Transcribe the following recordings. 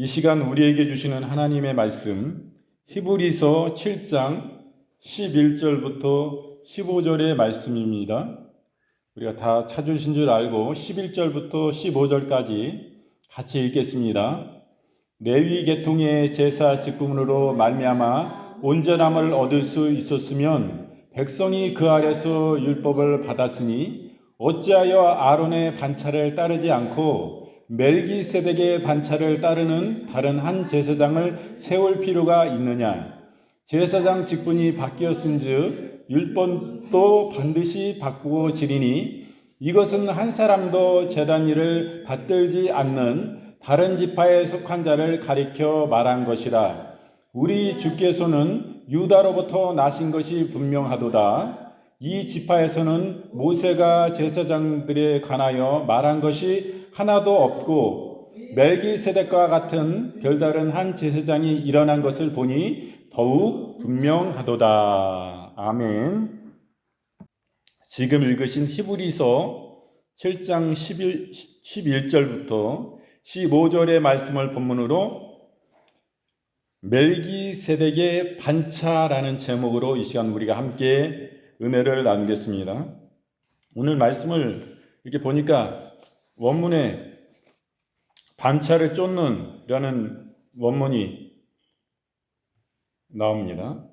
이 시간 우리에게 주시는 하나님의 말씀 히브리서 7장 11절부터 15절의 말씀입니다. 우리가 다 찾으신 줄 알고 11절부터 15절까지 같이 읽겠습니다. 레위 계통의 제사 직분으로 말미암아 온전함을 얻을 수 있었으면 백성이 그 아래서 율법을 받았으니 어찌하여 아론의 반차를 따르지 않고 멜기세덱의 반차를 따르는 다른 한 제사장을 세울 필요가 있느냐? 제사장 직분이 바뀌었은즉 율법도 반드시 바꾸어지리니 이것은 한 사람도 제단 일을 받들지 않는 다른 지파에 속한 자를 가리켜 말한 것이라. 우리 주께서는 유다로부터 나신 것이 분명하도다. 이 지파에서는 모세가 제사장들에 관하여 말한 것이 하나도 없고 멜기세덱과 같은 별다른 한 제사장이 일어난 것을 보니 더욱 분명하도다. 아멘. 지금 읽으신 히브리서 7장 11절부터 15절의 말씀을 본문으로 멜기세덱의 반차라는 제목으로 이 시간 우리가 함께 은혜를 나누겠습니다. 오늘 말씀을 이렇게 보니까 원문에 반차를 쫓는 라는 원문이 나옵니다.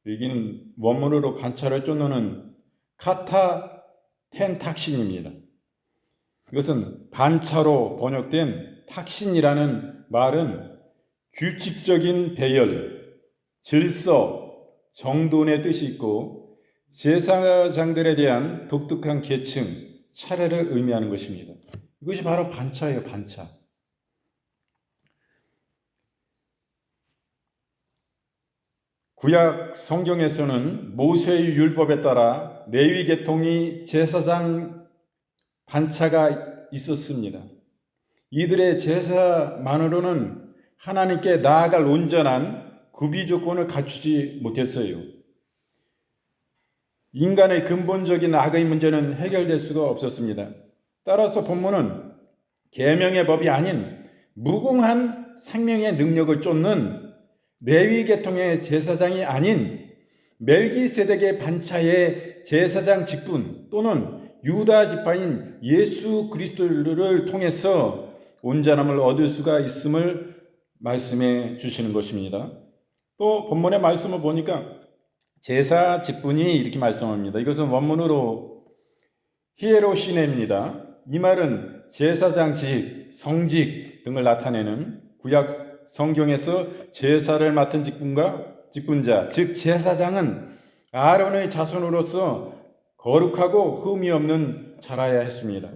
여기는 원문으로 반차를 쫓는 카타텐 탁신입니다. 이것은 반차로 번역된 탁신이라는 말은 규칙적인 배열, 질서, 정돈의 뜻이 있고 제사장들에 대한 독특한 계층, 차례를 의미하는 것입니다. 이것이 바로 반차예요, 반차. 구약 성경에서는 모세의 율법에 따라 레위 계통이 제사장 반차가 있었습니다. 이들의 제사만으로는 하나님께 나아갈 온전한 구비 조건을 갖추지 못했어요. 인간의 근본적인 악의 문제는 해결될 수가 없었습니다. 따라서 본문은 계명의 법이 아닌 무궁한 생명의 능력을 쫓는 레위 계통의 제사장이 아닌 멜기세덱의 반차의 제사장 직분 또는 유다 지파인 예수 그리스도를 통해서 온전함을 얻을 수가 있음을 말씀해 주시는 것입니다. 또 본문의 말씀을 보니까 제사 직분이 이렇게 말씀합니다. 이것은 원문으로 히에로시네입니다. 이 말은 제사장직, 성직 등을 나타내는 구약 성경에서 제사를 맡은 직분자, 즉 제사장은 아론의 자손으로서 거룩하고 흠이 없는 자라야 했습니다.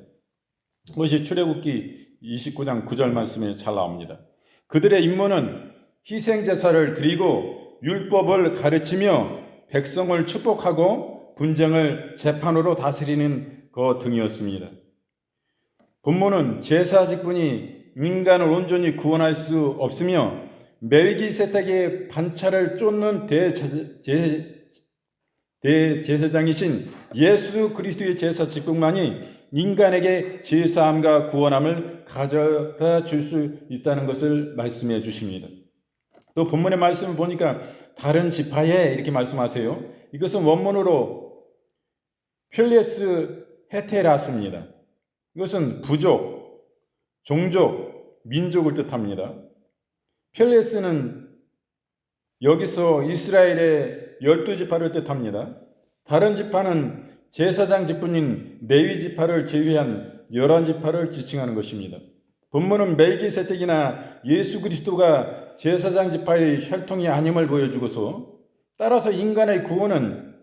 그것이 출애굽기 29장 9절 말씀에 잘 나옵니다. 그들의 임무는 희생제사를 드리고 율법을 가르치며 백성을 축복하고 분쟁을 재판으로 다스리는 것 등이었습니다. 본문은 제사 직분이 인간을 온전히 구원할 수 없으며 멜기세덱의 반차를 쫓는 대제사장이신 예수 그리스도의 제사 직분만이 인간에게 제사함과 구원함을 가져다 줄 수 있다는 것을 말씀해 주십니다. 또 본문의 말씀을 보니까 다른 지파에 이렇게 말씀하세요. 이것은 원문으로 필레스 헤테라스입니다. 이것은 부족, 종족, 민족을 뜻합니다. 필레스는 여기서 이스라엘의 12지파를 뜻합니다. 다른 지파는 제사장 직분인 레위 지파를 제외한 11지파를 지칭하는 것입니다. 본문은 멜기세덱이나 예수 그리스도가 제사장 지파의 혈통이 아님을 보여주고서 따라서 인간의 구원은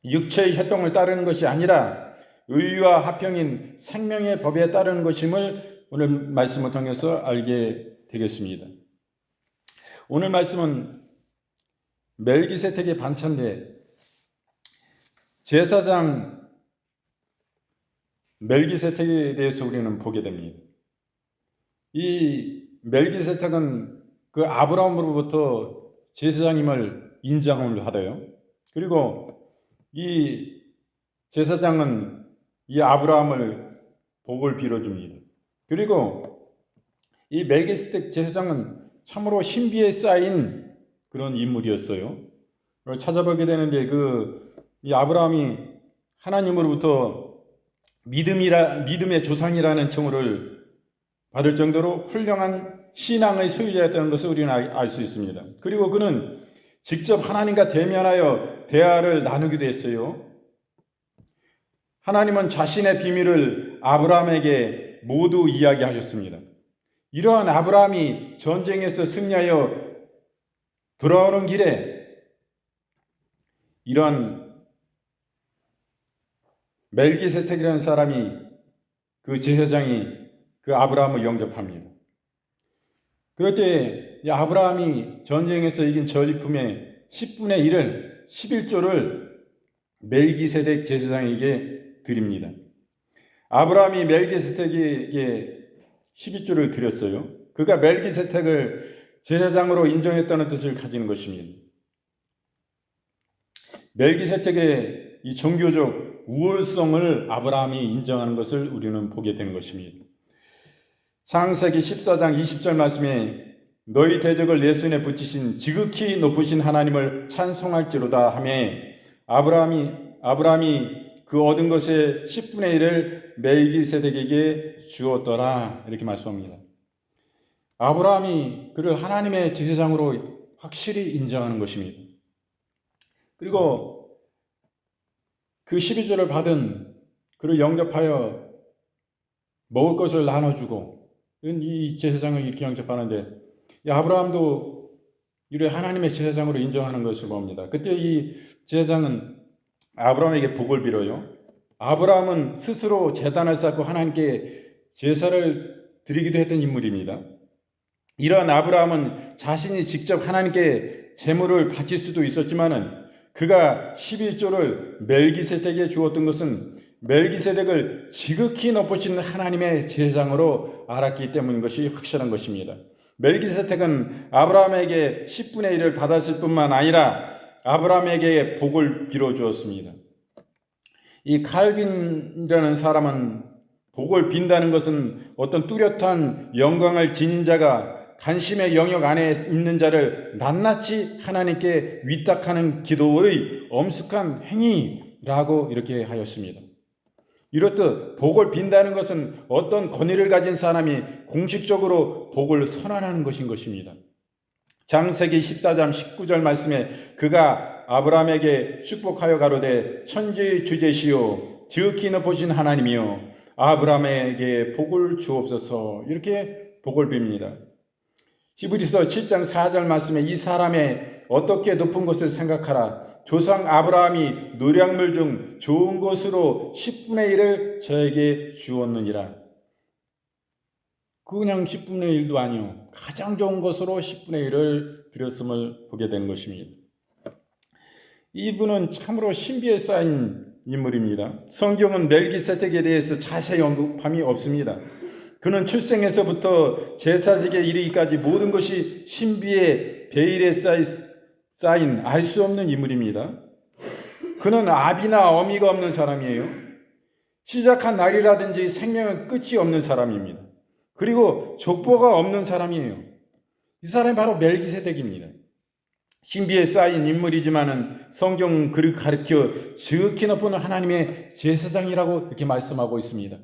육체의 혈통을 따르는 것이 아니라 의와 화평인 생명의 법에 따르는 것임을 오늘 말씀을 통해서 알게 되겠습니다. 오늘 말씀은 멜기세덱의 반차인데 제사장 멜기세덱에 대해서 우리는 보게 됩니다. 이 멜기세덱은 그 아브라함으로부터 제사장임을 인정을 하대요. 그리고 이 제사장은 이 아브라함을 복을 빌어줍니다. 그리고 이 멜기세덱 제사장은 참으로 신비에 쌓인 그런 인물이었어요. 그걸 찾아보게 되는데 이 아브라함이 하나님으로부터 믿음의 조상이라는称호를 받을 정도로 훌륭한 신앙의 소유자였다는 것을 우리는 알 수 있습니다. 그리고 그는 직접 하나님과 대면하여 대화를 나누기도 했어요. 하나님은 자신의 비밀을 아브라함에게 모두 이야기하셨습니다. 이러한 아브라함이 전쟁에서 승리하여 돌아오는 길에 이러한 멜기세덱이라는 사람이 그 제사장이 그 아브라함을 영접합니다. 그럴 때 이 아브라함이 전쟁에서 이긴 전리품의 10분의 1을 11조를 멜기세덱 제사장에게 드립니다. 아브라함이 멜기세덱에게 12조를 드렸어요. 그가 멜기세덱을 제사장으로 인정했다는 뜻을 가지는 것입니다. 멜기세덱의 이 종교적 우월성을 아브라함이 인정하는 것을 우리는 보게 되는 것입니다. 창세기 14장 20절 말씀에 너희 대적을 내 손에 붙이신 지극히 높으신 하나님을 찬송할지로다 하며 아브라함이 그 얻은 것의 10분의 1을 멜기세덱에게 주었더라 이렇게 말씀합니다. 아브라함이 그를 하나님의 제사장으로 확실히 인정하는 것입니다. 그리고 그 12조를 받은 그를 영접하여 먹을 것을 나눠주고 이 제사장을 이렇게 영접하는데 아브라함도 이를 하나님의 제사장으로 인정하는 것을 봅니다. 그때 이 제사장은 아브라함에게 복을 빌어요. 아브라함은 스스로 제단을 쌓고 하나님께 제사를 드리기도 했던 인물입니다. 이러한 아브라함은 자신이 직접 하나님께 제물을 바칠 수도 있었지만은 그가 11조를 멜기세덱에게 주었던 것은 멜기세덱을 지극히 높으신 하나님의 제사장으로 알았기 때문인 것이 확실한 것입니다. 멜기세덱은 아브라함에게 10분의 1을 받았을 뿐만 아니라 아브라함에게 복을 빌어주었습니다. 이 칼빈이라는 사람은 복을 빈다는 것은 어떤 뚜렷한 영광을 지닌 자가 간심의 영역 안에 있는 자를 낱낱이 하나님께 위탁하는 기도의 엄숙한 행위라고 이렇게 하였습니다. 이렇듯 복을 빈다는 것은 어떤 권위를 가진 사람이 공식적으로 복을 선언하는 것인 것입니다. 창세기 14장 19절 말씀에 그가 아브라함에게 축복하여 가로되 천지의 주제시오 지극히 높으신 하나님이요 아브라함에게 복을 주옵소서 이렇게 복을 빕니다. 히브리서 7장 4절 말씀에 이 사람의 어떻게 높은 것을 생각하라 조상 아브라함이 노량물 중 좋은 것으로 10분의 1을 저에게 주었느니라. 그냥 10분의 1도 아니요. 가장 좋은 것으로 10분의 1을 드렸음을 보게 된 것입니다. 이분은 참으로 신비에 쌓인 인물입니다. 성경은 멜기세덱에 대해서 자세히 언급함이 없습니다. 그는 출생에서부터 제사직에 이르기까지 모든 것이 신비의 베일에 쌓인 알 수 없는 인물입니다. 그는 아비나 어미가 없는 사람이에요. 시작한 날이라든지 생명의 끝이 없는 사람입니다. 그리고 족보가 없는 사람이에요. 이 사람이 바로 멜기세덱입니다. 신비에 쌓인 인물이지만은 성경은 그를 가리켜 지극히 높은 하나님의 제사장이라고 이렇게 말씀하고 있습니다.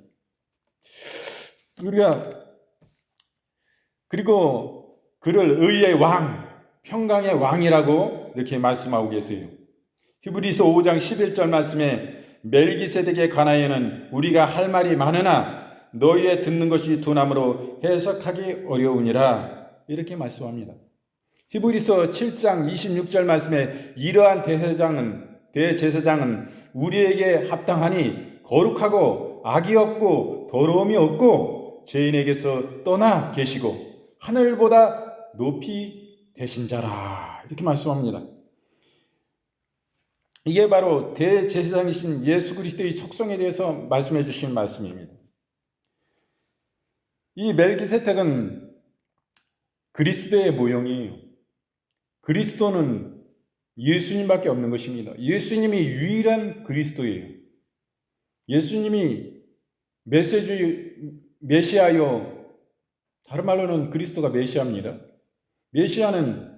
그리고 그를 의의 왕, 평강의 왕이라고 이렇게 말씀하고 계세요. 히브리서 5장 11절 말씀에 멜기세덱에 관하여는 우리가 할 말이 많으나 너희의 듣는 것이 둔함으로 해석하기 어려우니라 이렇게 말씀합니다. 히브리서 7장 26절 말씀에 이러한 대제사장은 우리에게 합당하니 거룩하고 악이 없고 더러움이 없고 죄인에게서 떠나 계시고 하늘보다 높이 되신 자라 이렇게 말씀합니다. 이게 바로 대제사장이신 예수 그리스도의 속성에 대해서 말씀해 주신 말씀입니다. 이 멜기세덱은 그리스도의 모형이에요. 그리스도는 예수님밖에 없는 것입니다. 예수님이 유일한 그리스도예요. 예수님이 메시아요 다른 말로는 그리스도가 메시아입니다. 메시아는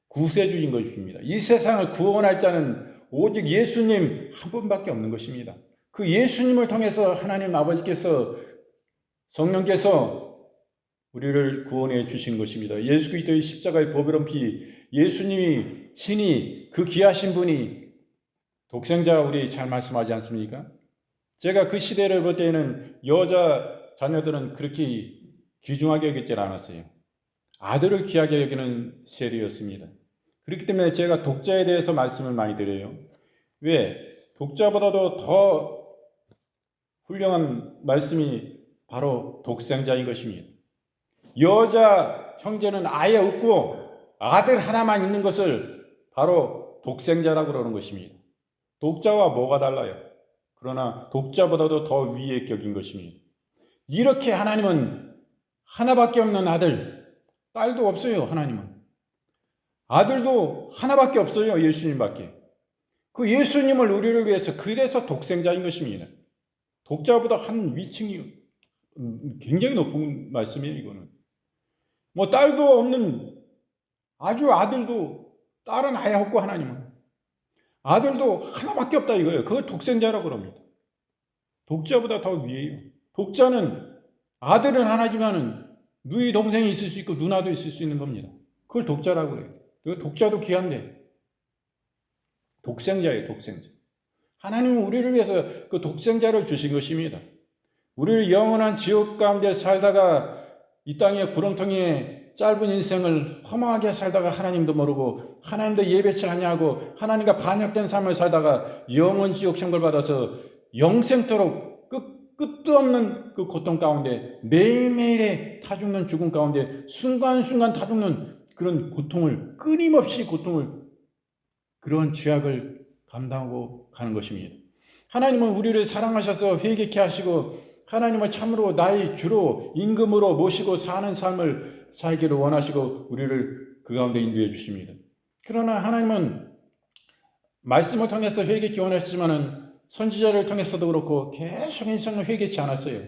구세주인 것입니다. 이 세상을 구원할 자는 오직 예수님 한 분밖에 없는 것입니다. 그 예수님을 통해서 하나님 아버지께서 성령께서 우리를 구원해 주신 것입니다. 예수 그리스도의 십자가의 보배로운 피, 예수님이 친히 그 귀하신 분이 독생자 우리 잘 말씀하지 않습니까? 제가 그 시대를 볼 때에는 여자 자녀들은 그렇게 귀중하게 여기지 않았어요. 아들을 귀하게 여기는 세대였습니다. 그렇기 때문에 제가 독자에 대해서 말씀을 많이 드려요. 왜? 독자보다도 더 훌륭한 말씀이 바로 독생자인 것입니다. 여자 형제는 아예 없고 아들 하나만 있는 것을 바로 독생자라고 그러는 것입니다. 독자와 뭐가 달라요? 그러나 독자보다도 더 위에 격인 것입니다. 이렇게 하나님은 하나밖에 없는 아들, 딸도 없어요. 하나님은 아들도 하나밖에 없어요. 예수님밖에. 그 예수님을 우리를 위해서, 그래서 독생자인 것입니다. 독자보다 한 위층이 굉장히 높은 말씀이에요. 이거는 뭐 딸도 없는 아주 아들도, 딸은 아예 없고 하나님은 아들도 하나밖에 없다 이거예요. 그걸 독생자라고 그럽니다. 독자보다 더 위에요. 독자는 아들은 하나지만은 누이 동생이 있을 수 있고 누나도 있을 수 있는 겁니다. 그걸 독자라고 그래요. 독자도 귀한데 독생자예요. 독생자. 하나님은 우리를 위해서 그 독생자를 주신 것입니다. 우리를 영원한 지옥 가운데 살다가 이 땅의 구렁텅이에 짧은 인생을 허망하게 살다가 하나님도 모르고 하나님도 예배치 아니하고 하나님과 반역된 삶을 살다가 영원 지옥 선고를 받아서 영생토록 끝도 없는 그 고통 가운데 매일매일의 타죽는 죽음 가운데 순간순간 타죽는 그런 고통을, 끊임없이 고통을, 그런 죄악을 감당하고 가는 것입니다. 하나님은 우리를 사랑하셔서 회개케 하시고 하나님을 참으로 나의 주로 임금으로 모시고 사는 삶을 살기를 원하시고 우리를 그 가운데 인도해 주십니다. 그러나 하나님은 말씀을 통해서 회개케 원하시지만은 선지자를 통해서도 그렇고 계속 인생을 회개치 않았어요.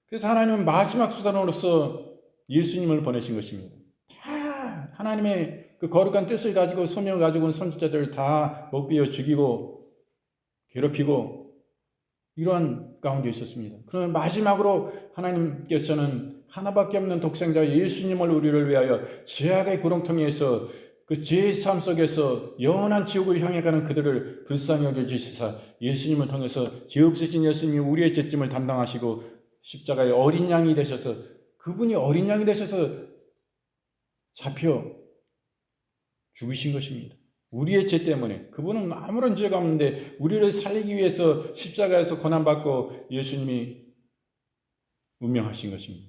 그래서 하나님은 마지막 수단으로서 예수님을 보내신 것입니다. 다 하나님의 그 거룩한 뜻을 가지고 소명을 가지고 온 선지자들을 다 먹비어 죽이고 괴롭히고 이러한 가운데 있었습니다. 그러나 마지막으로 하나님께서는 하나밖에 없는 독생자 예수님을 우리를 위하여 죄악의 구렁텅이에서 그 죄의 삶 속에서 영원한 지옥을 향해 가는 그들을 불쌍히 여겨주시사 예수님을 통해서 죄 없으신 예수님이 우리의 죄짐을 담당하시고 십자가의 어린 양이 되셔서, 그분이 어린 양이 되셔서 잡혀 죽으신 것입니다. 우리의 죄 때문에. 그분은 아무런 죄가 없는데 우리를 살리기 위해서 십자가에서 고난받고 예수님이 운명하신 것입니다.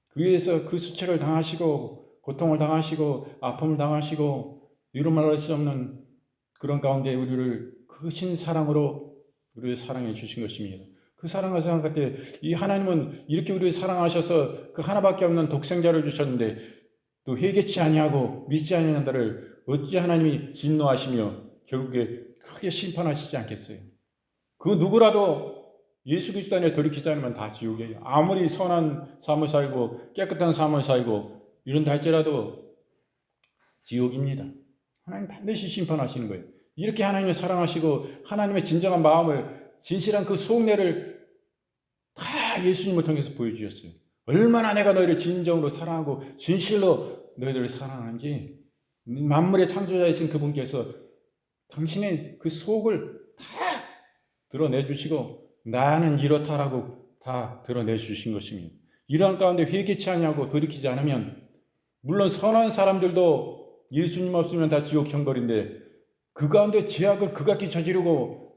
그 위해서 그 수치를 당하시고 고통을 당하시고 아픔을 당하시고 이루 말할 수 없는 그런 가운데 우리를 크신 사랑으로 우리를 사랑해 주신 것입니다. 그 사랑을 생각할 때 이 하나님은 이렇게 우리를 사랑하셔서 그 하나밖에 없는 독생자를 주셨는데 또 회개치 아니하고 믿지 아니하는 자를 어찌 하나님이 진노하시며 결국에 크게 심판하시지 않겠어요? 그 누구라도 예수 그리스도 안에 돌이키지 않으면 다 지옥이에요. 아무리 선한 삶을 살고 깨끗한 삶을 살고 이런다 할지라도 지옥입니다. 하나님 반드시 심판하시는 거예요. 이렇게 하나님을 사랑하시고 하나님의 진정한 마음을, 진실한 그 속내를 다 예수님을 통해서 보여주셨어요. 얼마나 내가 너희를 진정으로 사랑하고 진실로 너희들을 사랑하는지 만물의 창조자이신 그분께서 당신의 그 속을 다 드러내 주시고 나는 이렇다라고 다 드러내 주신 것입니다. 이러한 가운데 회개치 아니하고 돌이키지 않으면 물론 선한 사람들도 예수님 없으면 다 지옥 형벌인데 그 가운데 죄악을 극악히 저지르고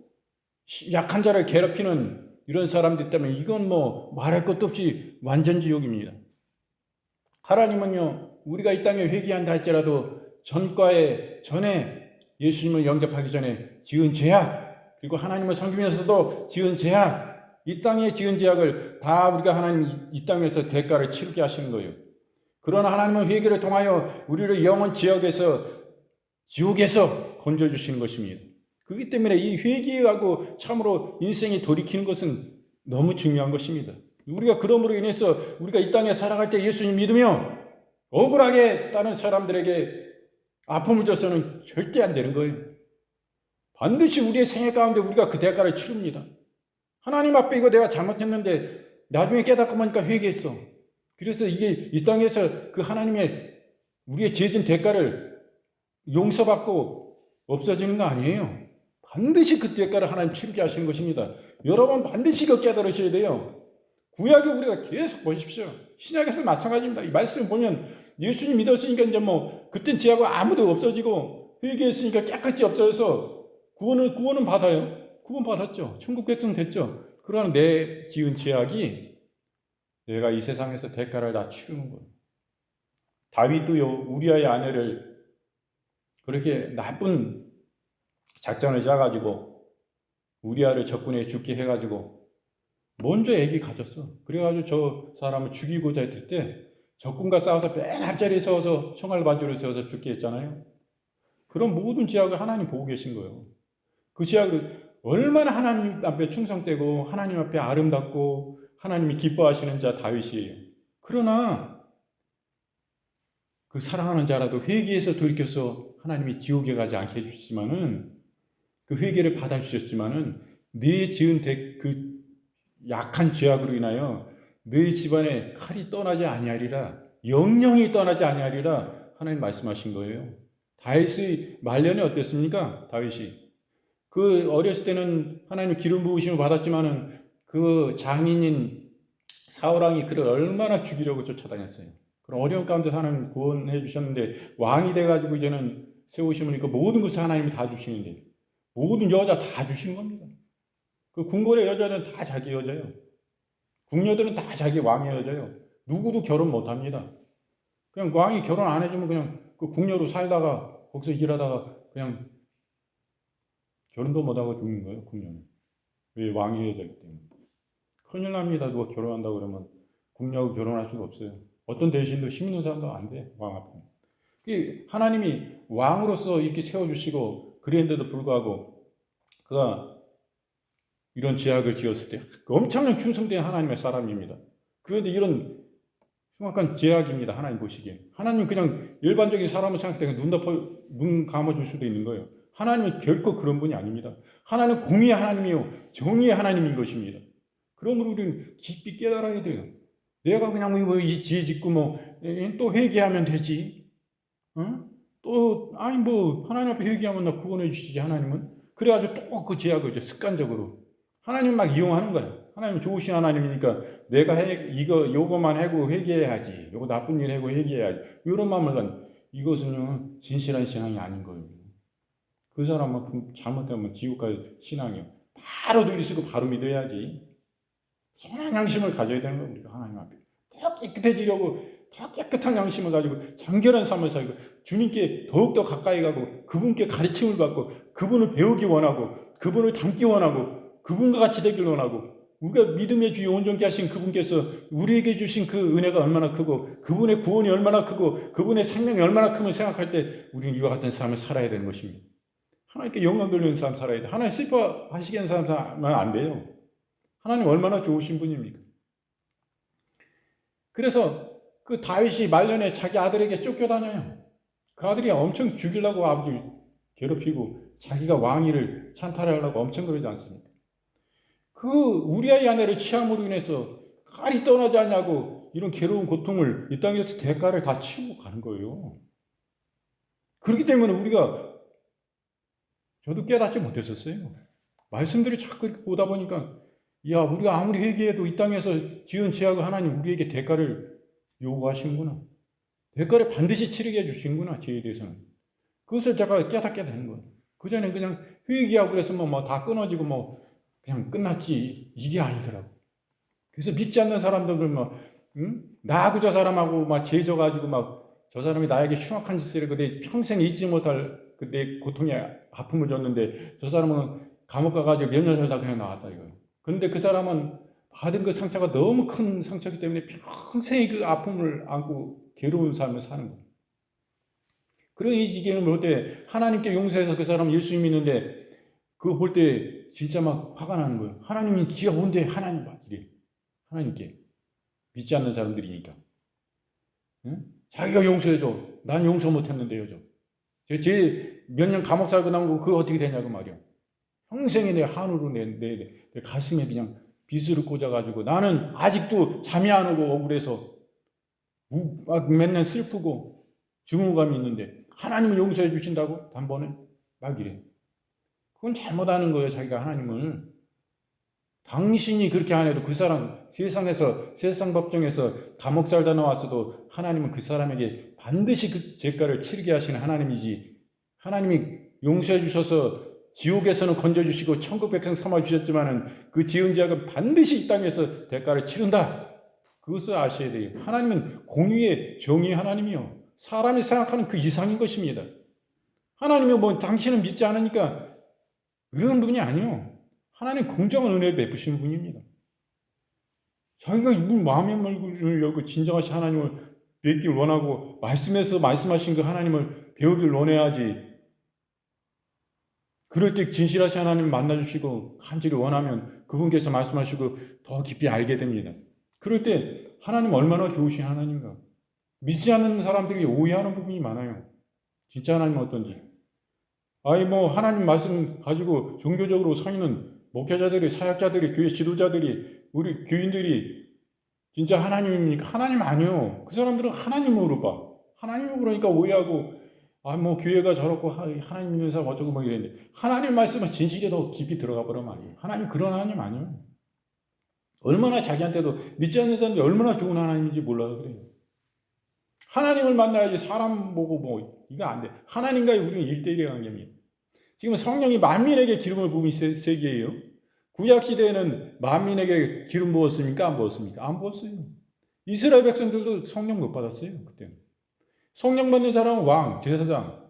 약한 자를 괴롭히는 이런 사람들 때문에 이건 뭐 말할 것도 없이 완전 지옥입니다. 하나님은요, 우리가 이 땅에 회개한다 할지라도 전에 예수님을 영접하기 전에 지은 죄악, 그리고 하나님을 섬기면서도 지은 죄악, 이 땅에 지은 죄악을 다 우리가 하나님 이 땅에서 대가를 치르게 하시는 거예요. 그러나 하나님은 회개를 통하여 우리를 영원 지옥에서 건져주시는 것입니다. 그렇기 때문에 이 회개하고 참으로 인생이 돌이키는 것은 너무 중요한 것입니다. 우리가 그러므로 인해서 우리가 이 땅에 살아갈 때 예수님 믿으며 억울하게 다른 사람들에게 아픔을 줘서는 절대 안 되는 거예요. 반드시 우리의 생애 가운데 우리가 그 대가를 치릅니다. 하나님 앞에 이거 내가 잘못했는데 나중에 깨닫고 보니까 회개했어. 그래서 이게 이 땅에서 그 하나님의 우리의 죄진 대가를 용서받고 없어지는 거 아니에요. 반드시 그 대가를 하나님 치르게 하시는 것입니다. 여러분 반드시 이거 깨달으셔야 돼요. 구약에 우리가 계속 보십시오. 신약에서 마찬가지입니다. 이 말씀을 보면 예수님 믿었으니까 이제 뭐 그땐 죄하고 아무도 없어지고 회개했으니까 깨끗이 없어져서 구원은 받아요. 구원 받았죠. 천국 백성 됐죠. 그러나 내 지은 죄악이 내가 이 세상에서 대가를 다 치르는 거예요. 다윗도요, 우리아의 아내를 그렇게 나쁜 작전을 짜가지고 우리아를 적군에 죽게 해가지고 먼저 애기 가졌어. 그래가지고 저 사람을 죽이고자 했을 때 적군과 싸워서 맨 앞자리에 세워서 총알 바지로 세워서 죽게 했잖아요. 그런 모든 죄악을 하나님 보고 계신 거예요. 그 죄악을 얼마나 하나님 앞에 충성되고 하나님 앞에 아름답고 하나님이 기뻐하시는 자 다윗이에요. 그러나 그 사랑하는 자라도 회개해서 돌이켜서 하나님이 지옥에 가지 않게 해주시지만은 그 회개를 받아주셨지만은 네 지은 그 약한 죄악으로 인하여 너희 집안에 칼이 떠나지 아니하리라, 영영이 떠나지 아니하리라 하나님 말씀하신 거예요. 다윗의 말년이 어땠습니까? 다윗이 그 어렸을 때는 하나님 기름 부으심을 받았지만은 그 장인인 사울왕이 그를 얼마나 죽이려고 쫓아다녔어요. 그런 어려운 가운데서 하나님 구원해 주셨는데 왕이 돼가지고 이제는 세우심을 입고 모든 것을 하나님이 다 주시는데 모든 여자 다 주신 겁니다. 그 궁궐의 여자들은 다 자기 여자예요. 궁녀들은 다 자기 왕의 여자예요. 누구도 결혼 못합니다. 그냥 왕이 결혼 안 해주면 그냥 그 궁녀로 살다가 거기서 일하다가 그냥 결혼도 못하고 죽는 거예요. 궁녀는. 왜? 왕의 여자이기 때문에. 큰일 납니다. 누가 결혼한다고 그러면 궁녀하고 결혼할 수가 없어요. 어떤 대신도 힘 있는 사람도 안 돼. 왕 앞에. 하나님이 왕으로서 이렇게 세워주시고 그랬는데도 불구하고 그가 이런 죄악을 지었을 때 엄청난 충성된 하나님의 사람입니다. 그런데 이런 흉악한 죄악입니다. 하나님 보시기에. 하나님 그냥 일반적인 사람을 생각해 눈 감아줄 수도 있는 거예요. 하나님은 결코 그런 분이 아닙니다. 하나님은 공의의 하나님이요 정의의 하나님인 것입니다. 그러므로 우리는 깊이 깨달아야 돼요. 내가 그냥 이 죄 짓고 또 회개하면 되지. 또 하나님 앞에 회개하면 나 구원해 주시지 하나님은. 그래가지고 또 그 죄악을 습관적으로 하나님 막 이용하는 거예요. 하나님 좋으신 하나님이니까 내가 요거만 하고 회개해야지. 요거 나쁜 일 하고 회개해야지. 이런 마음을 간 이것은요 진실한 신앙이 아닌 거예요. 그 사람은 잘못하면 지옥 갈 신앙이요. 바로 들이쓰고 바로 믿어야지. 선한 양심을 가져야 되는 거예요. 우리가 하나님 앞에 더 깨끗해지려고 더 깨끗한 양심을 가지고 정결한 삶을 살고 주님께 더욱더 가까이 가고 그분께 가르침을 받고 그분을 배우기 원하고 그분을 닮기 원하고 그분과 같이 되길 원하고 우리가 믿음의 주여 온전케 하신 그분께서 우리에게 주신 그 은혜가 얼마나 크고 그분의 구원이 얼마나 크고 그분의 생명이 얼마나 크면 생각할 때 우리는 이와 같은 삶을 살아야 되는 것입니다. 하나님께 영광 돌리는 삶 살아야 돼. 하나님 슬퍼하시게 하는 삶 살면 안 돼요. 하나님 얼마나 좋으신 분입니까? 그래서 그 다윗이 말년에 자기 아들에게 쫓겨다녀요. 그 아들이 엄청 죽이려고 아버지 괴롭히고 자기가 왕위를 찬탈하려고 엄청 그러지 않습니까? 그 우리아의 아내를 취함으로 인해서 칼이 떠나지 않냐고 이런 괴로운 고통을 이 땅에서 대가를 다 치우고 가는 거예요. 그렇기 때문에 저도 깨닫지 못했었어요. 말씀들을 자꾸 이렇게 보다 보니까 우리가 아무리 회개해도 이 땅에서 지은 죄악을 하나님 우리에게 대가를 요구하시는구나. 대가를 반드시 치르게 해주시는구나. 죄에 대해서는. 그것을 제가 깨닫게 되는 거예요. 그전에 그냥 회개하고 그래서 다 끊어지고 그냥 끝났지. 이게 아니더라고. 그래서 믿지 않는 사람들은 나하고 저 사람하고 죄져가지고 저 사람이 나에게 흉악한 짓을 해고 내 평생 잊지 못할 내 고통의 아픔을 줬는데 저 사람은 감옥 가가지고 몇 년 살다 그냥 나왔다 이거예요. 그런데 그 사람은 받은 그 상처가 너무 큰 상처이기 때문에 평생 그 아픔을 안고 괴로운 삶을 사는 거예요. 그런 이 지경을 볼 때 하나님께 용서해서 그 사람 예수님 믿는데 그거 볼 때 진짜 화가 나는 거예요. 하나님이 지가 뭔데 하나님 봐. 이래. 하나님께. 믿지 않는 사람들이니까. 응? 자기가 용서해줘. 난 용서 못했는데요. 제 몇 년 감옥 살고 나온 거 그거 어떻게 되냐고 말이야. 평생에 내 한우로 내 가슴에 그냥 비수를 꽂아가지고 나는 아직도 잠이 안 오고 억울해서 막 맨날 슬프고 증오감이 있는데 하나님을 용서해 주신다고 단번에 막 이래. 그건 잘못하는 거예요. 자기가 하나님을. 당신이 그렇게 안 해도 그 사람 세상 법정에서 감옥 살다 나왔어도 하나님은 그 사람에게 반드시 그 죄가를 치르게 하시는 하나님이지. 하나님이 용서해 주셔서 지옥에서는 건져주시고 천국 백성 삼아주셨지만은 그 지은 죄악은 반드시 이 땅에서 대가를 치른다. 그것을 아셔야 돼요. 하나님은 공의의 정의의 하나님이요. 사람이 생각하는 그 이상인 것입니다. 하나님이 뭐 당신은 믿지 않으니까 그런 분이 아니요. 하나님 공정한 은혜를 베푸시는 분입니다. 자기가 마음의 문을 열고 진정하신 하나님을 뵙길 원하고 말씀에서 말씀하신 그 하나님을 배우길 원해야지. 그럴 때 진실하신 하나님을 만나주시고 간절히 원하면 그분께서 말씀하시고 더 깊이 알게 됩니다. 그럴 때 하나님 얼마나 좋으신 하나님인가. 믿지 않는 사람들이 오해하는 부분이 많아요. 진짜 하나님은 어떤지. 하나님 말씀 가지고 종교적으로 서 있는 목회자들이, 사역자들이, 교회 지도자들이, 우리 교인들이 진짜 하나님입니까? 하나님 아니요. 그 사람들은 하나님으로 봐. 하나님으로 그러니까 오해하고 교회가 저렇고 하나님 믿는 사람 어쩌고 막 이랬는데 하나님 말씀은 진실에 더 깊이 들어가 버려 말이에요. 하나님 그런 하나님 아니에요. 얼마나 자기한테도 믿지 않는 사람들이 얼마나 좋은 하나님인지 몰라서 그래요. 하나님을 만나야지 사람 보고 이거 안 돼. 하나님과의 우리는 1대1의 관계입니다. 지금 성령이 만민에게 기름을 부은 세계예요. 구약 시대에는 만민에게 기름 부었습니까? 안 부었습니까? 안 부었어요. 이스라엘 백성들도 성령 못 받았어요. 그때는. 성령 받는 사람은 왕, 제사장,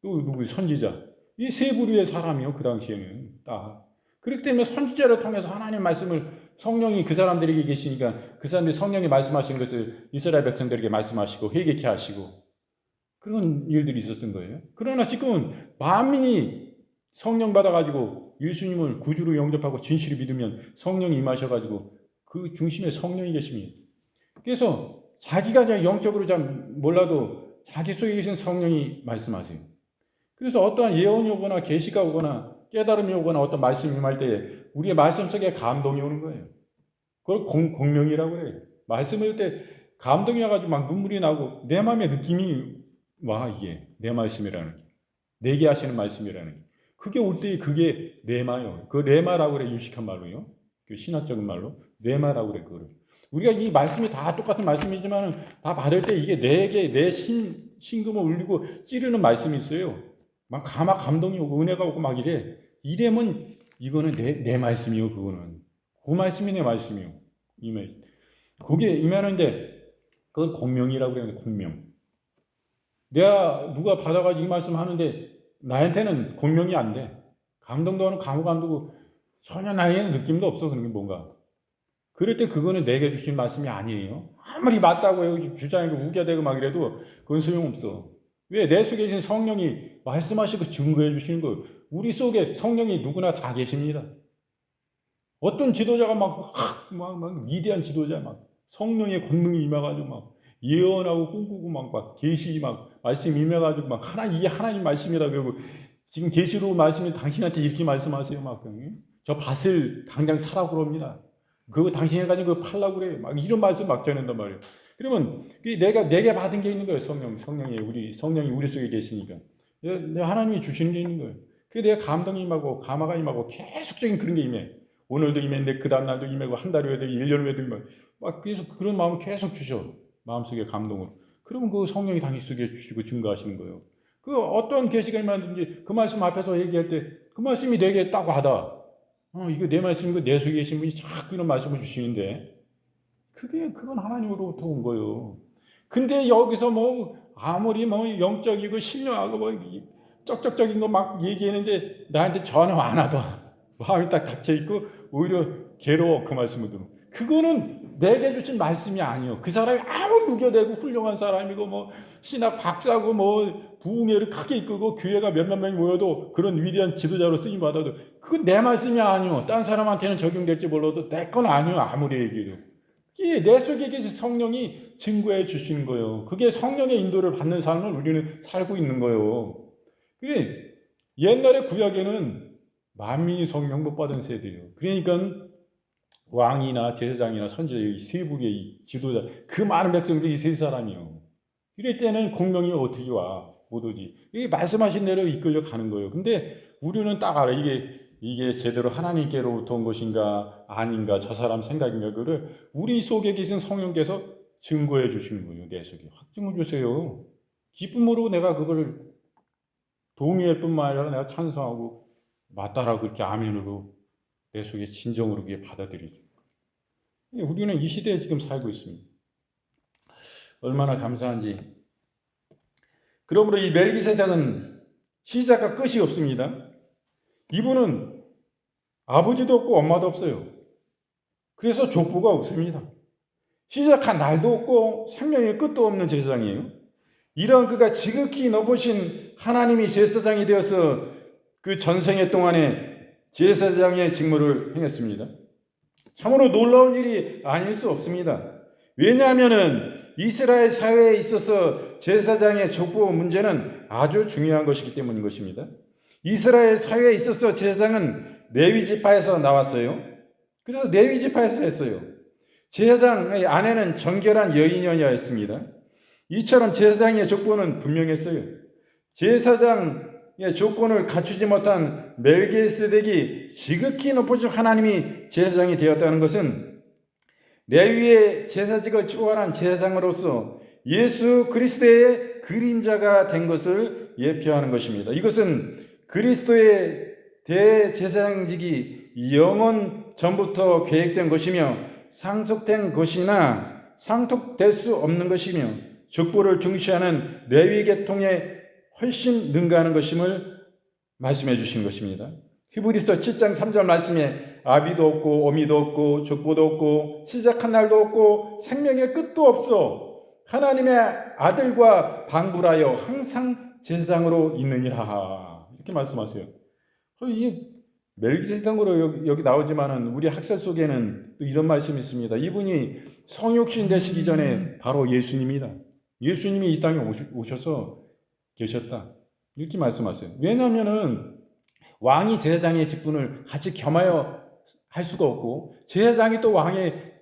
또 누구 선지자. 이 세 부류의 사람이요. 그 당시에는 딱. 그렇기 때문에 선지자를 통해서 하나님 말씀을 성령이 그 사람들에게 계시니까 그 사람들이 성령이 말씀하신 것을 이스라엘 백성들에게 말씀하시고 회개케 하시고 그런 일들이 있었던 거예요. 그러나 지금은 만민이 성령 받아가지고 예수님을 구주로 영접하고 진실을 믿으면 성령이 임하셔가지고 그 중심에 성령이 계십니다. 그래서 자기가 영적으로 잘 몰라도 자기 속에 계신 성령이 말씀하세요. 그래서 어떠한 예언이 오거나 계시가 오거나 깨달음이 오거나 어떤 말씀이 임할 때에 우리의 말씀 속에 감동이 오는 거예요. 그걸 공명이라고 해요. 말씀을 때 감동이 와가지고 막 눈물이 나고 내 마음의 느낌이 와. 이게 내 말씀이라는 게. 내게 하시는 말씀이라는 게. 그게 올 때 그게 레마요. 그 레마라고 그래. 유식한 말로요. 그 신학적인 말로 레마라고 그래. 그거를. 우리가 이 말씀이 다 똑같은 말씀이지만 다 받을 때 이게 내 심금을 울리고 찌르는 말씀이 있어요. 막 감동이 오고 은혜가 오고 막 이래. 이래면 이거는 내 말씀이요. 그거는. 그 말씀이 내 말씀이요. 그게 임하는데 그건 공명이라고 그래요. 공명. 내가 누가 받아가지고 이 말씀 하는데 나한테는 공명이 안 돼. 감동도 하는 감옥 안 두고 전혀 나에게는 느낌도 없어. 그런 게 뭔가. 그럴 때 그거는 내게 주신 말씀이 아니에요. 아무리 맞다고 주장하고 우겨대고 막 이래도 그건 소용없어. 왜? 내 속에 계신 성령이 말씀하시고 증거해 주시는 거예요. 우리 속에 성령이 누구나 다 계십니다. 어떤 지도자가 막 위대한 지도자 막 성령의 권능이 임해가지고 막 예언하고 꿈꾸고 막 계시 막 말씀 임해가지고 막 이게 하나님 말씀이다 그러고 지금 계시로 말씀이 당신한테 이렇게 말씀하세요 막 저 밭을 당장 사라고 그럽니다. 그거 당신이 가지고 그거 팔라고 그래. 막 이런 말씀 막 전한단 말이에요. 그러면 내게 받은 게 있는 거예요. 성령이 우리 속에 계시니까. 하나님이 주시는 게 있는 거예요. 그게 내가 감동이 임하고 감화가 임하고 계속적인 그런 게 임해. 오늘도 임했는데 그 다음 날도 임하고 한 달 후에도 1년 후에도 임하고 막 계속 그런 마음을 계속 주셔. 마음속에 감동으로. 그러면 그 성령이 당신 속에 주시고 증거하시는 거예요. 그 어떤 계시가 임하든지 그 말씀 앞에서 얘기할 때 그 말씀이 내게 딱 와닿아. 이거 내 말씀이고 내 속에 계신 분이 자꾸 이런 말씀을 주시는데 그건 하나님으로부터 온 거예요. 근데 여기서 아무리 영적이고 신령하고 쩍쩍적인 거 막 얘기했는데 나한테 전혀 안 하다. 마음이 딱 닫혀있고 오히려 괴로워 그 말씀을 들으면. 그거는 내게 주신 말씀이 아니요. 그 사람이 아무 무교되고 훌륭한 사람이고 뭐 신학 박사고 뭐 부흥회를 크게 이끌고 교회가 몇만 명이 모여도 그런 위대한 지도자로 쓰임 받아도 그건 내 말씀이 아니요. 딴 사람한테는 적용될지 몰라도 내 건 아니요. 아무리 얘기해도. 이게 내 속에 계신 성령이 증거해 주시는 거예요. 그게 성령의 인도를 받는 삶을 우리는 살고 있는 거예요. 그래 옛날에 구약에는 만민이 성령 못 받은 세대예요. 그러니까 왕이나 제사장이나 선지자 이 세 부류의 이 지도자 그 많은 백성들이 이 세 사람이요. 이럴 때는 공명이 어떻게 와? 못 오지. 이게 말씀하신 대로 이끌려 가는 거예요. 근데 우리는 딱 알아. 이게 제대로 하나님께로부터 온 것인가 아닌가 저 사람 생각인가 그를 우리 속에 계신 성령께서 증거해 주시는 거예요. 내 속에 확증을 주세요. 기쁨으로 내가 그걸 동의할 뿐만 아니라 내가 찬성하고 맞다라고 이렇게 아멘으로 내 속에 진정으로 그게 받아들이죠. 우리는 이 시대에 지금 살고 있습니다. 얼마나 감사한지. 그러므로 이 멜기세덱은 시작과 끝이 없습니다. 이분은 아버지도 없고 엄마도 없어요. 그래서 족보가 없습니다. 시작한 날도 없고 생명의 끝도 없는 제사장이에요. 이런 그가 지극히 높으신 하나님이 제사장이 되어서 그 전생애 동안에 제사장의 직무를 행했습니다. 참으로 놀라운 일이 아닐 수 없습니다. 왜냐하면 이스라엘 사회에 있어서 제사장의 족보 문제는 아주 중요한 것이기 때문인 것입니다. 이스라엘 사회에 있어서 제사장은 레위 지파에서 나왔어요. 그래서 레위 지파에서 했어요. 제사장의 아내는 정결한 여인이어야 했습니다. 이처럼 제사장의 족보는 분명했어요. 제사장의 조건을 갖추지 못한 멜기세덱이 지극히 높으신 하나님이 제사장이 되었다는 것은 레위의 제사직을 초월한 제사장으로서 예수 그리스도의 그림자가 된 것을 예표하는 것입니다. 이것은 그리스도의 대제사장직이 영원 전부터 계획된 것이며 상속된 것이나 상속될 수 없는 것이며 족보를 중시하는 레위 계통에 훨씬 능가하는 것임을 말씀해 주신 것입니다. 히브리서 7장 3절 말씀에 아비도 없고 어미도 없고 족보도 없고 시작한 날도 없고 생명의 끝도 없어 하나님의 아들과 방불하여 항상 제사장으로 있느니라 이렇게 말씀하세요. 이 멜기세덱으로 여기 나오지만은 우리 학설 속에는 또 이런 말씀이 있습니다. 이분이 성육신 되시기 전에 바로 예수님이다. 예수님이 이 땅에 오셔서 계셨다. 이렇게 말씀하세요. 왜냐하면은 왕이 제사장의 직분을 같이 겸하여 할 수가 없고 제사장이 또 왕의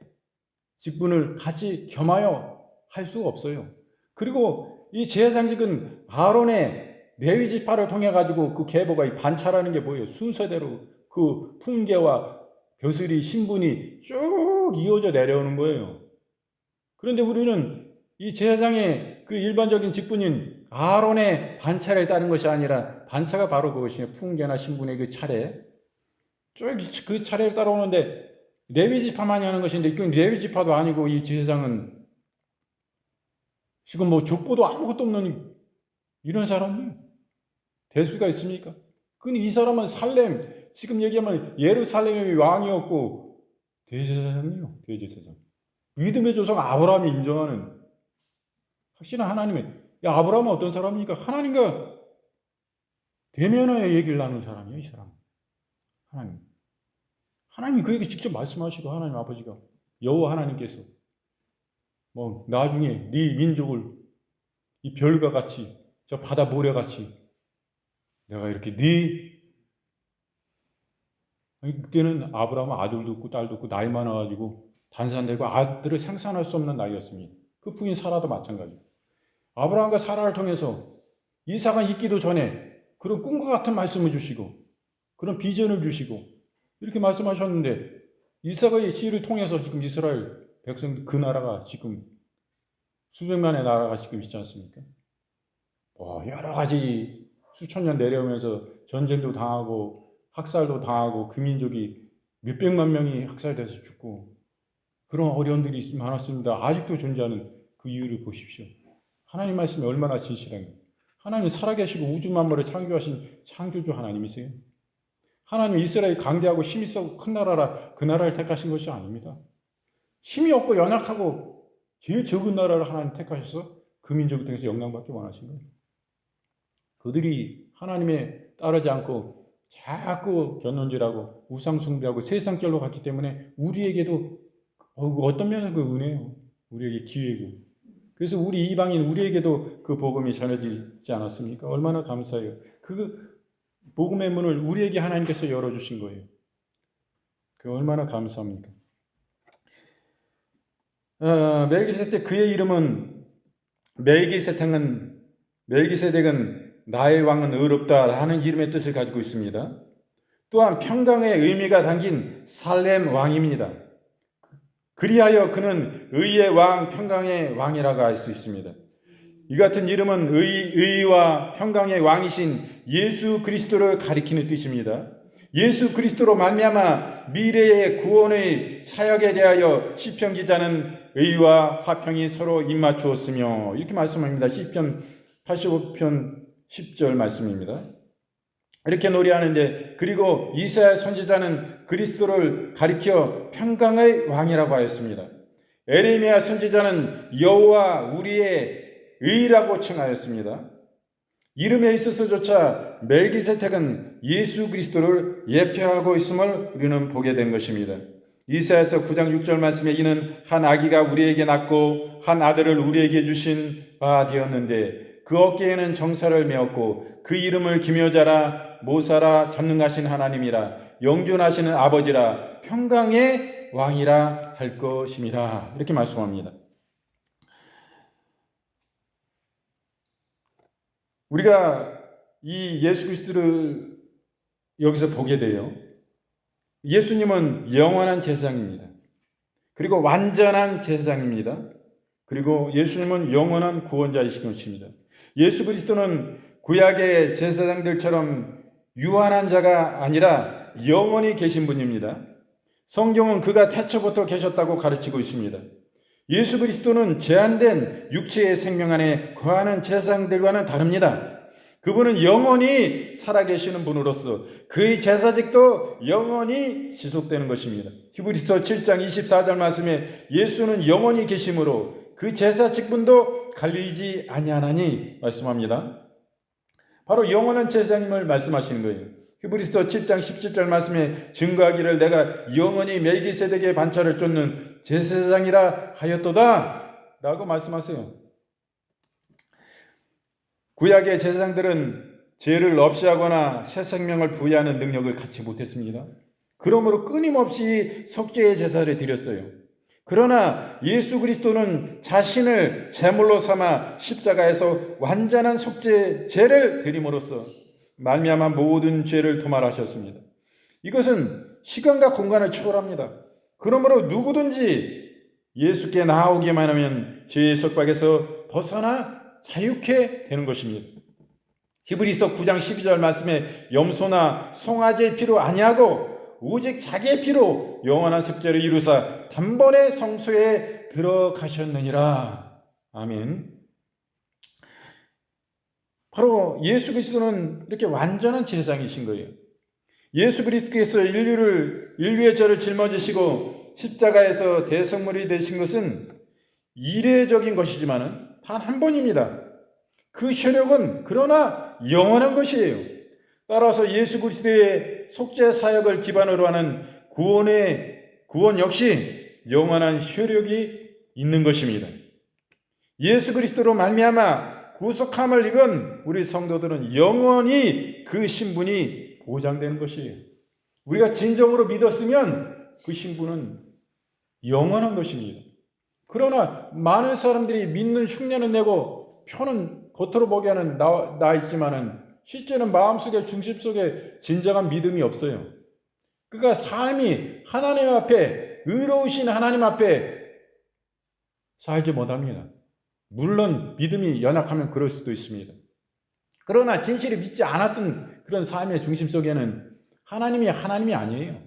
직분을 같이 겸하여 할 수가 없어요. 그리고 이 제사장직은 아론의 레위 지파를 통해 가지고 그 계보가 이 반차라는 게 뭐예요? 순서대로 그 풍계와 벼슬이 신분이 쭉 이어져 내려오는 거예요. 그런데 우리는 이 제사장의 그 일반적인 직분인 아론의 반차를 따른 것이 아니라 반차가 바로 그것이에요. 풍계나 신분의 그 차례. 쭉 그 차례를 따라오는데 레위 지파만이 하는 것인데 이건 레위 지파도 아니고 이 제사장은 지금 뭐 족보도 아무것도 없는 이런 사람이 될 수가 있습니까? 근데 이 사람은 살렘 지금 얘기하면 예루살렘의 왕이었고 대제사장이에요. 대제사장. 믿음의 조상 아브라함이 인정하는 확실한 하나님의 아브라함은 어떤 사람입니까? 하나님과 대면하여 얘기를 나누는 사람이에요. 이 사람. 하나님이 그에게 직접 말씀하시고 하나님 아버지가 여호와 하나님께서 뭐 나중에 네 민족을 이 별과 같이 저 바다 모래같이 내가 이렇게 그때는 아브라함은 아들도 없고 딸도 없고 나이 많아가지고 단산되고 아들을 생산할 수 없는 나이였습니다. 그 부인 사라도 마찬가지고 아브라함과 사라를 통해서 이삭은 있기도 전에 그런 꿈과 같은 말씀을 주시고 그런 비전을 주시고 이렇게 말씀하셨는데 이삭의 씨를 통해서 지금 이스라엘 백성들 그 나라가 지금 수백만의 나라가 지금 있지 않습니까? 여러 가지 수천 년 내려오면서 전쟁도 당하고 학살도 당하고 그 민족이 몇백만 명이 학살돼서 죽고 그런 어려움들이 많았습니다. 아직도 존재하는 그 이유를 보십시오. 하나님 말씀이 얼마나 진실한가. 하나님이 살아계시고 우주 만물을 창조하신 창조주 하나님이세요. 하나님은 이스라엘이 강대하고 힘있어 큰 나라라 그 나라를 택하신 것이 아닙니다. 힘이 없고 연약하고 제일 적은 나라를 하나님 택하셔서 그 민족을 통해서 영광받기 원하신 거예요. 그들이 하나님에 따르지 않고 자꾸 견눈질하고 우상숭배하고 세상결로 갔기 때문에 우리에게도 어떤 면은 그 은혜예요. 우리에게 기회고. 그래서 우리 이방인 우리에게도 그 복음이 전해지지 않았습니까? 얼마나 감사해요. 그 복음의 문을 우리에게 하나님께서 열어주신 거예요. 그 얼마나 감사합니까? 멜기세덱 그의 이름은 멜기세덱은 나의 왕은 의롭다 하는 이름의 뜻을 가지고 있습니다. 또한 평강의 의미가 담긴 살렘 왕입니다. 그리하여 그는 의의 왕, 평강의 왕이라고 할 수 있습니다. 이 같은 이름은 의와 평강의 왕이신 예수 그리스도를 가리키는 뜻입니다. 예수 그리스도로 말미암아 미래의 구원의 사역에 대하여 시편 기자는 의와 화평이 서로 입맞추었으며 이렇게 말씀합니다. 시편 85편 10절 말씀입니다. 이렇게 노래하는데, 그리고 이사야 선지자는 그리스도를 가리켜 평강의 왕이라고 하였습니다. 에레미야 선지자는 여호와 우리의 의라고 칭하였습니다. 이름에 있어서조차 멜기세덱은 예수 그리스도를 예표하고 있음을 우리는 보게 된 것입니다. 이사야서 9장 6절 말씀에 이는 한 아기가 우리에게 낳고 한 아들을 우리에게 주신 바 되었는데 그 어깨에는 정사를 메었고 그 이름을 기묘자라 모사라 전능하신 하나님이라 영존하시는 아버지라 평강의 왕이라 할 것입니다. 이렇게 말씀합니다. 우리가 이 예수 그리스도를 여기서 보게 돼요. 예수님은 영원한 제사장입니다. 그리고 완전한 제사장입니다. 그리고 예수님은 영원한 구원자이신 것입니다. 예수 그리스도는 구약의 제사장들처럼 유한한 자가 아니라 영원히 계신 분입니다. 성경은 그가 태초부터 계셨다고 가르치고 있습니다. 예수 그리스도는 제한된 육체의 생명 안에 거하는 제사장들과는 다릅니다. 그분은 영원히 살아계시는 분으로서 그의 제사직도 영원히 지속되는 것입니다. 히브리서 7장 24절 말씀에 예수는 영원히 계심으로 그 제사 직분도 갈리지 아니하나니 말씀합니다. 바로 영원한 제사장임을 말씀하시는 거예요. 히브리서 7장 17절 말씀에 증거하기를 내가 영원히 멜기세덱의 반차를 쫓는 제사장이라 하였도다 라고 말씀하세요. 구약의 제사장들은 죄를 없애하거나 새 생명을 부여하는 능력을 갖지 못했습니다. 그러므로 끊임없이 속죄의 제사를 드렸어요. 그러나 예수 그리스도는 자신을 제물로 삼아 십자가에서 완전한 속죄 제를 드림으로써 말미암아 모든 죄를 도말하셨습니다. 이것은 시간과 공간을 초월합니다. 그러므로 누구든지 예수께 나오기만 하면 죄의 속박에서 벗어나 자유케 되는 것입니다. 히브리서 9장 12절 말씀에 염소나 송아지의 피로 아니하고 오직 자기의 피로 영원한 속죄를 이루사 단번에 성소에 들어가셨느니라. 아멘. 바로 예수 그리스도는 이렇게 완전한 제사장이신 거예요. 예수 그리스도께서 인류의 죄를 짊어지시고 십자가에서 대성물이 되신 것은 이례적인 것이지만 단 한 번입니다. 그 효력은 그러나 영원한 것이에요. 따라서 예수 그리스도의 속죄 사역을 기반으로 하는 구원 역시 영원한 효력이 있는 것입니다. 예수 그리스도로 말미암아 구속함을 입은 우리 성도들은 영원히 그 신분이 보장되는 것이에요. 우리가 진정으로 믿었으면 그 신분은 영원한 것입니다. 그러나 많은 사람들이 믿는 흉내는 내고 표는 겉으로 보기에는 나 있지만은 실제는 마음속에 중심 속에 진정한 믿음이 없어요. 그러니까 삶이 하나님 앞에 의로우신 하나님 앞에 살지 못합니다. 물론 믿음이 연약하면 그럴 수도 있습니다. 그러나 진실을 믿지 않았던 그런 삶의 중심 속에는 하나님이 아니에요.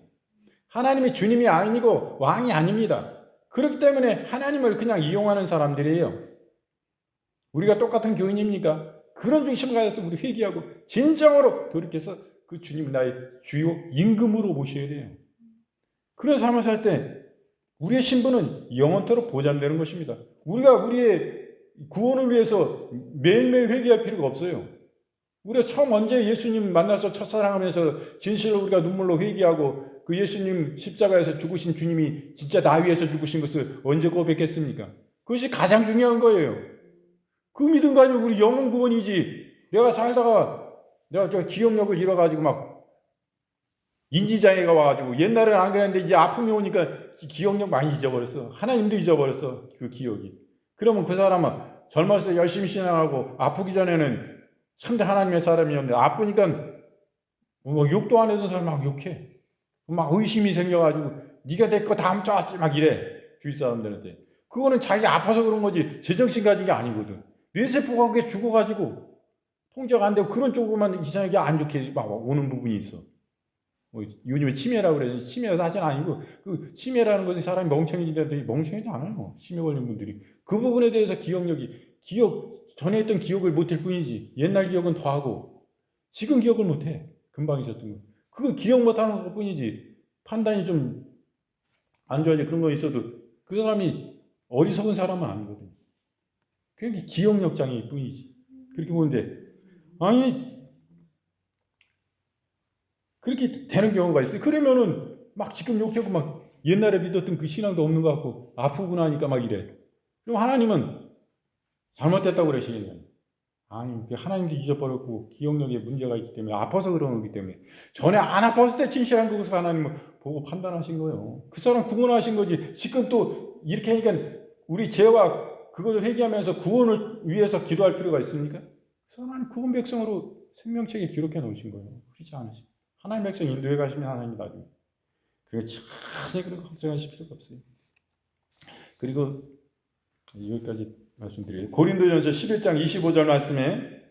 하나님이 주님이 아니고 왕이 아닙니다. 그렇기 때문에 하나님을 그냥 이용하는 사람들이에요. 우리가 똑같은 교인입니까? 그런 중심을 가져서 우리 회개하고 진정으로 돌이켜서 그 주님 나의 주요 임금으로 모셔야 돼요. 그런 삶을 살 때 우리의 신분은 영원토록 보장되는 것입니다. 우리가 우리의 구원을 위해서 매일매일 회개할 필요가 없어요. 우리가 처음 언제 예수님 만나서 첫사랑하면서 진실로 우리가 눈물로 회개하고 그 예수님 십자가에서 죽으신 주님이 진짜 나 위해서 죽으신 것을 언제 고백했습니까? 그것이 가장 중요한 거예요. 그 믿음 가지고 우리 영혼 구원이지. 내가 살다가 내가 저 기억력을 잃어가지고 막 인지장애가 와가지고 옛날에는 안 그랬는데 이제 아픔이 오니까 기억력 많이 잊어버렸어. 하나님도 잊어버렸어. 그 기억이. 그러면 그 사람은 젊었을 때 열심히 신앙하고 아프기 전에는 참된 하나님의 사람이었는데 아프니까 뭐 욕도 안 해준 사람 막 욕해. 막 의심이 생겨가지고 네가 내 거 다 훔쳐왔지 막 이래. 주위 사람들한테. 그거는 자기 아파서 그런 거지 제정신 가진 게 아니거든. 뇌세포가 그게 죽어가지고 통제가 안 되고 그런 쪽으로만 이상하게 안 좋게 막 오는 부분이 있어. 뭐 요즘에 치매라고 그래요. 치매가 사실 아니고 그 치매라는 것은 사람이 멍청해진다는데 멍청하지 않아요. 치매 걸린 분들이. 그 부분에 대해서 전에 했던 기억을 못할 뿐이지 옛날 기억은 더하고 지금 기억을 못해. 금방 있었던 거. 그거 기억 못하는 것 뿐이지 판단이 좀 안 좋아지 그런 거 있어도 그 사람이 어리석은 사람은 아니거든. 그게 기억력 장애일 뿐이지. 그렇게 보는데 아니 그렇게 되는 경우가 있어요. 그러면은 막 지금 욕하고 막 옛날에 믿었던 그 신앙도 없는 것 같고 아프고 나니까 막 이래. 그럼 하나님은 잘못됐다고 그러시겠냐고. 아니, 하나님도 잊어버렸고 기억력에 문제가 있기 때문에 아파서 그러는 거기 때문에 전에 안 아팠을 때 진실한 그것을 하나님은 보고 판단하신 거예요. 그 사람 구원하신 거지. 지금 또 이렇게 하니까 우리 죄와 그것을 회개하면서 구원을 위해서 기도할 필요가 있습니까? 그 사람은 구원 백성으로 생명책에 기록해 놓으신 거예요. 그렇지 않으시. 하나님 백성 인도해 가시면 하나님이 나중에. 그게 자세히 그런 거 걱정하실 필요가 없어요. 그리고 여기까지 말씀드려요. 고린도전서 11장 25절 말씀에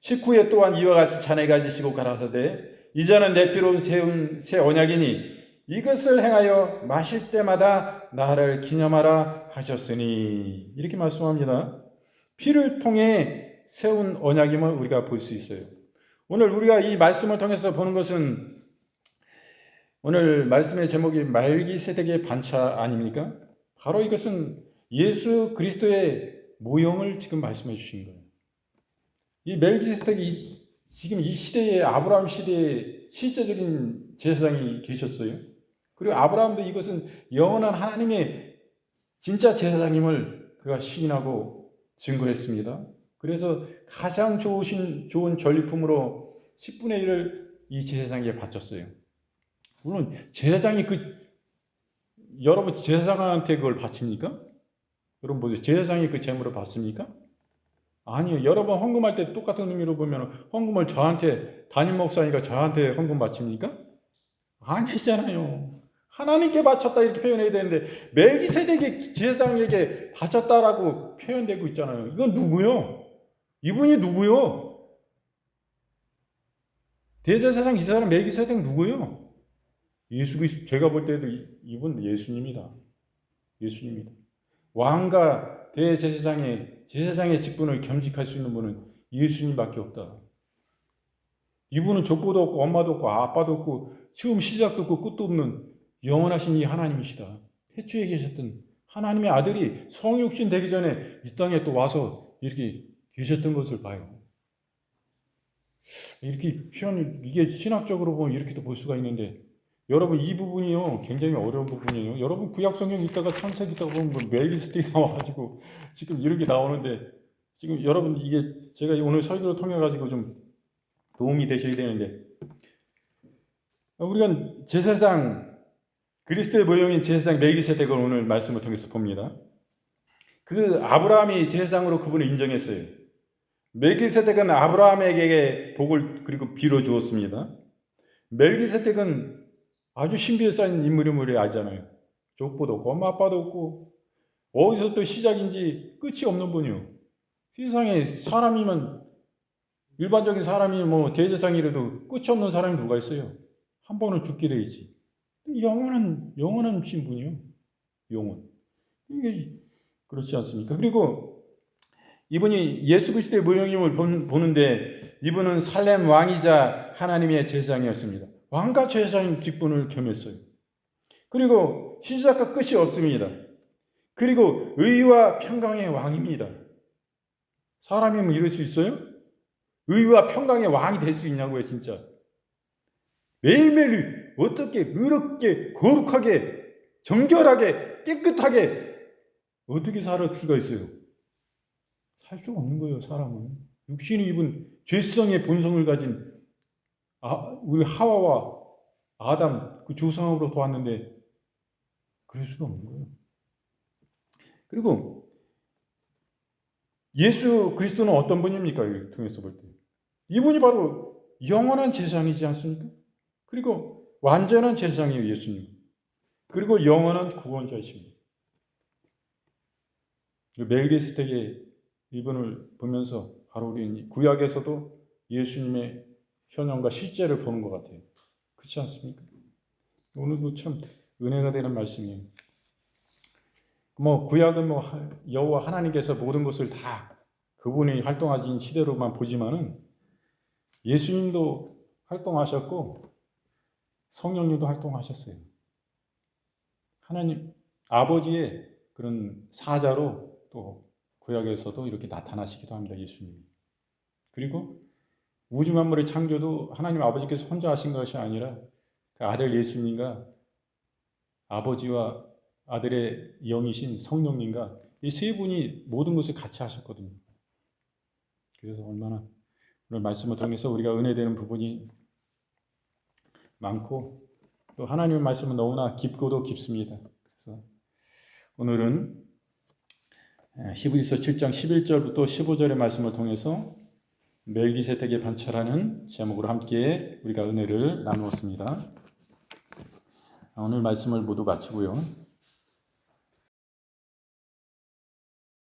19에 또한 이와 같이 잔해가 지시고 가라사대 이제는 내 피로 세운 새 언약이니 이것을 행하여 마실 때마다 나를 기념하라 하셨으니 이렇게 말씀합니다. 피를 통해 세운 언약임을 우리가 볼 수 있어요. 오늘 우리가 이 말씀을 통해서 보는 것은 오늘 말씀의 제목이 말기세덱의 반차 아닙니까? 바로 이것은 예수 그리스도의 모형을 지금 말씀해 주신 거예요. 이 멜기세덱이 지금 이 시대에 아브라함 시대에 실제적인 제사장이 계셨어요. 그리고 아브라함도 이것은 영원한 하나님의 진짜 제사장임을 그가 시인하고 증거했습니다. 그래서 가장 좋은 전리품으로 10분의 1을 이 제사장에게 바쳤어요. 물론 제사장이 여러분 제사장한테 그걸 바칩니까? 여러분 보세요. 제사장이 그 재물을 받습니까? 아니요. 여러 번 헌금할 때 똑같은 의미로 보면 헌금을 저한테 담임 목사니까 저한테 헌금 바칩니까? 아니잖아요. 하나님께 바쳤다 이렇게 표현해야 되는데 멜기세덱의 제사장에게 바쳤다라고 표현되고 있잖아요. 이건 누구요? 이분이 누구요? 대제사장 이 사람 멜기세덱 누구요? 예수 그리스도. 제가 볼 때도 이분 예수님이다. 예수님이다. 왕과 제사장의 직분을 겸직할 수 있는 분은 예수님밖에 없다. 이분은 족보도 없고 엄마도 없고 아빠도 없고 처음 시작도 없고 끝도 없는 영원하신 이 하나님이시다. 태초에 계셨던 하나님의 아들이 성육신 되기 전에 이 땅에 또 와서 이렇게 계셨던 것을 봐요. 이렇게 이게 신학적으로 보면 이렇게도 볼 수가 있는데 여러분 이 부분이요 굉장히 어려운 부분이에요. 여러분 구약 성경 있다가 창세기 있다가 보면 멜기세덱이 나와가지고 지금 이렇게 나오는데 지금 여러분 이게 제가 오늘 설교를 통해 가지고 좀 도움이 되셔야 되는데 우리가 제사장 그리스도의 모형인 제사장 멜기세덱을 오늘 말씀을 통해서 봅니다. 그 아브라함이 제사장으로 그분을 인정했어요. 멜기세덱은 아브라함에게 복을 그리고 빌어 주었습니다. 멜기세덱은 아주 신비에 쌓인 인물임을 알잖아요. 족보도 없고 엄마 아빠도 없고 어디서 또 시작인지 끝이 없는 분이요. 세상에 사람이면 일반적인 사람이 뭐 대제사장이라도 끝이 없는 사람이 누가 있어요? 한 번은 죽게 돼 있지. 영원한 신분이요. 영원. 이게 그렇지 않습니까? 그리고 이분이 예수 그리스도의 모형임을 보는데 이분은 살렘 왕이자 하나님의 제사장이었습니다. 왕과 제사장 직분을 겸했어요. 그리고 시작과 끝이 없습니다. 그리고 의와 평강의 왕입니다. 사람이면 이럴 수 있어요? 의와 평강의 왕이 될 수 있냐고요, 진짜. 매일매일 어떻게 의롭게 거룩하게 정결하게 깨끗하게 어떻게 살 수가 있어요? 살 수가 없는 거예요, 사람은. 육신이 입은 죄성의 본성을 가진 우리 하와와 아담 그 조상으로부터 왔는데 그럴 수가 없는 거예요. 그리고 예수 그리스도는 어떤 분입니까? 이를 통해서 볼 때. 이분이 바로 영원한 제사장이지 않습니까? 그리고 완전한 제사장이에요, 예수님. 그리고 영원한 구원자이십니다. 멜기세덱의 이분을 보면서 바로 우리 구약에서도 예수님의 현현과 실제를 보는 것 같아요. 그렇지 않습니까? 오늘도 참 은혜가 되는 말씀이에요. 구약은 여호와 하나님께서 모든 것을 다 그분이 활동하신 시대로만 보지만은 예수님도 활동하셨고 성령님도 활동하셨어요. 하나님 아버지의 그런 사자로 또 구약에서도 이렇게 나타나시기도 합니다. 예수님이. 그리고 우주 만물의 창조도 하나님 아버지께서 혼자 하신 것이 아니라 그 아들 예수님과 아버지와 아들의 영이신 성령님과 이 세 분이 모든 것을 같이 하셨거든요. 그래서 얼마나 오늘 말씀을 통해서 우리가 은혜되는 부분이 많고 또 하나님의 말씀은 너무나 깊고도 깊습니다. 그래서 오늘은 히브리서 7장 11절부터 15절의 말씀을 통해서 멜기세덱의 반차라는 제목으로 함께 우리가 은혜를 나누었습니다. 오늘 말씀을 모두 마치고요.